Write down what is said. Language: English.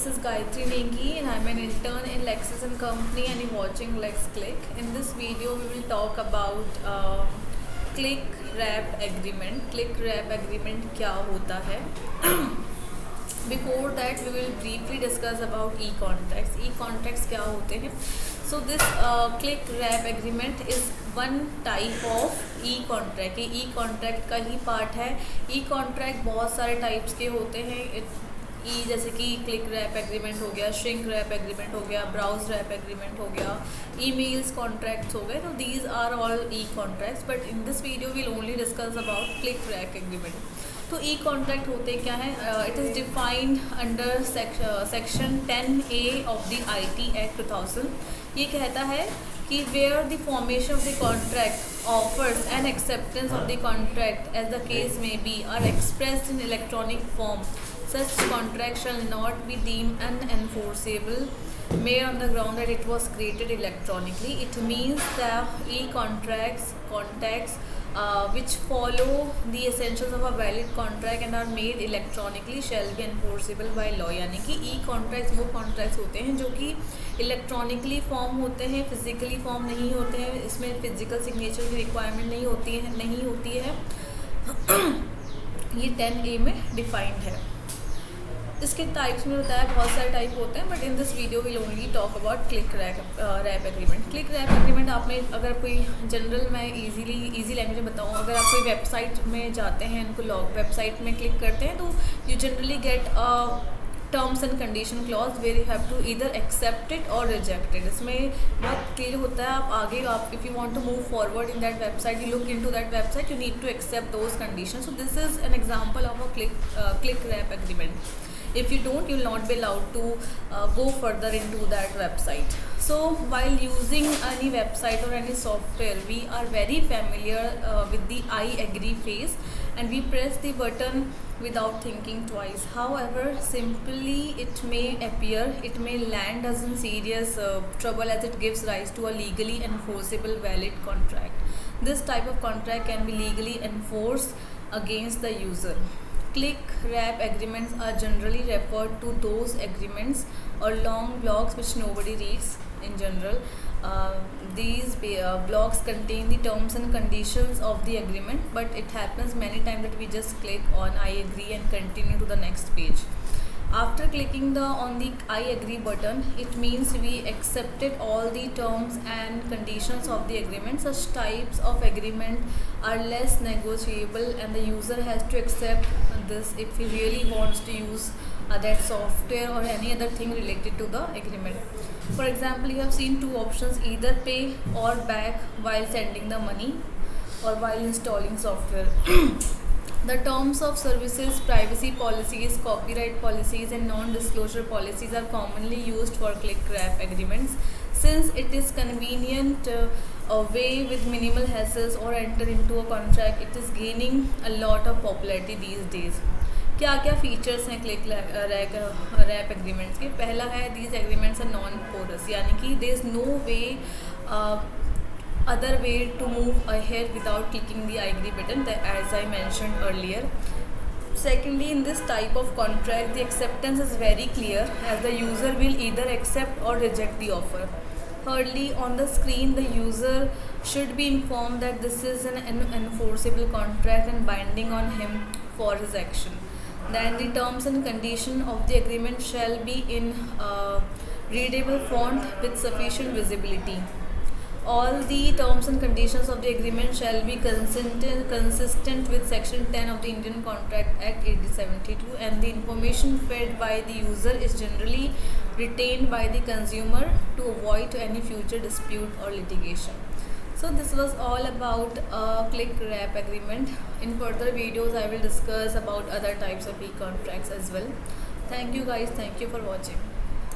is Gayatri Negi and I'm an intern in Lexis and Company and you're watching Lex Click. In this video, we will talk about Click Wrap Agreement. Click Wrap Agreement क्या होता है? Before that, we will briefly discuss about e-contracts. E-contracts क्या होते हैं? So this Click Wrap Agreement is one type of e-contract. ये e-contract का ही part है. E-contract बहुत सारे टाइप्स के होते हैं. जैसे कि क्लिक रैप एग्रीमेंट हो गया, श्रिंक रैप एग्रीमेंट हो गया, ब्राउज रैप एग्रीमेंट हो गया, ईमेल्स कॉन्ट्रैक्ट्स हो गए. तो these are all E contracts, but in this video will only discuss about click wrap agreement. तो ई कॉन्ट्रैक्ट होते क्या है? It is defined under section 10A of the IT Act 2000. ये कहता है कि where the formation of the contract offers and acceptance of the contract as the case may be are expressed in electronic form, such contract shall not be deemed unenforceable made on the ground that it was created electronically. It means the e-contracts which follow the essentials of a valid contract and are made electronically shall be enforceable by law. यानी कि e-contracts वो contracts होते हैं जो कि electronically form होते हैं, physically form नहीं होते हैं, इसमें physical signature की requirement नहीं होती है. ये 10A में डिफाइंड है. इसके टाइप्स में बताया बहुत सारे टाइप होते हैं, but in this video will only talk about click wrap agreement. Click wrap agreement आपने अगर कोई जनरल मैं इजी लैंग्वेज में बताऊँ, अगर आप कोई वेबसाइट में जाते हैं, इनको लॉग वेबसाइट में क्लिक करते हैं तो you generally get terms and condition clause where you have to either accept it और रिजेक्ट इट. इसमें बहुत क्लियर होता है आप आगे आप if you want to move forward in that website, you look into that website, you need to accept those condition. So this is an example of a click wrap agreement. If you don't, you will not be allowed to go further into that website. So while using any website or any software, we are very familiar with the I agree phase and we press the button without thinking twice. However, simply it may appear, it may land us in serious trouble as it gives rise to a legally enforceable valid contract. This type of contract can be legally enforced against the user. Click wrap agreements are generally referred to those agreements or long blocks which nobody reads in general. These blocks contain the terms and conditions of the agreement, but it happens many times that we just click on I agree and continue to the next page. After clicking on the I agree button, it means we accepted all the terms and conditions of the agreement. Such types of agreement are less negotiable and the user has to accept this if he really wants to use that software or any other thing related to the agreement. For example, you have seen two options, either pay or back while sending the money or while installing software. The terms of services, privacy policies, copyright policies and non-disclosure policies are commonly used for click wrap agreements. Since it is convenient way with minimal hassles or enter into a contract, it is gaining a lot of popularity these days. क्या क्या features हैं click rap agreements के? पहला है these agreements are non porous, यानी कि there is no way other way to move ahead without clicking the I agree button, as I mentioned earlier. Secondly, in this type of contract, the acceptance is very clear as the user will either accept or reject the offer. Thirdly, on the screen, the user should be informed that this is an enforceable contract and binding on him for his action. Then the terms and condition of the agreement shall be in readable font with sufficient visibility. All the terms and conditions of the agreement shall be consistent with Section 10 of the Indian Contract Act 1872, and the information fed by the user is generally retained by the consumer to avoid any future dispute or litigation. So this was all about click wrap agreement. In further videos, I will discuss about other types of e-contracts as well. Thank you guys. Thank you for watching.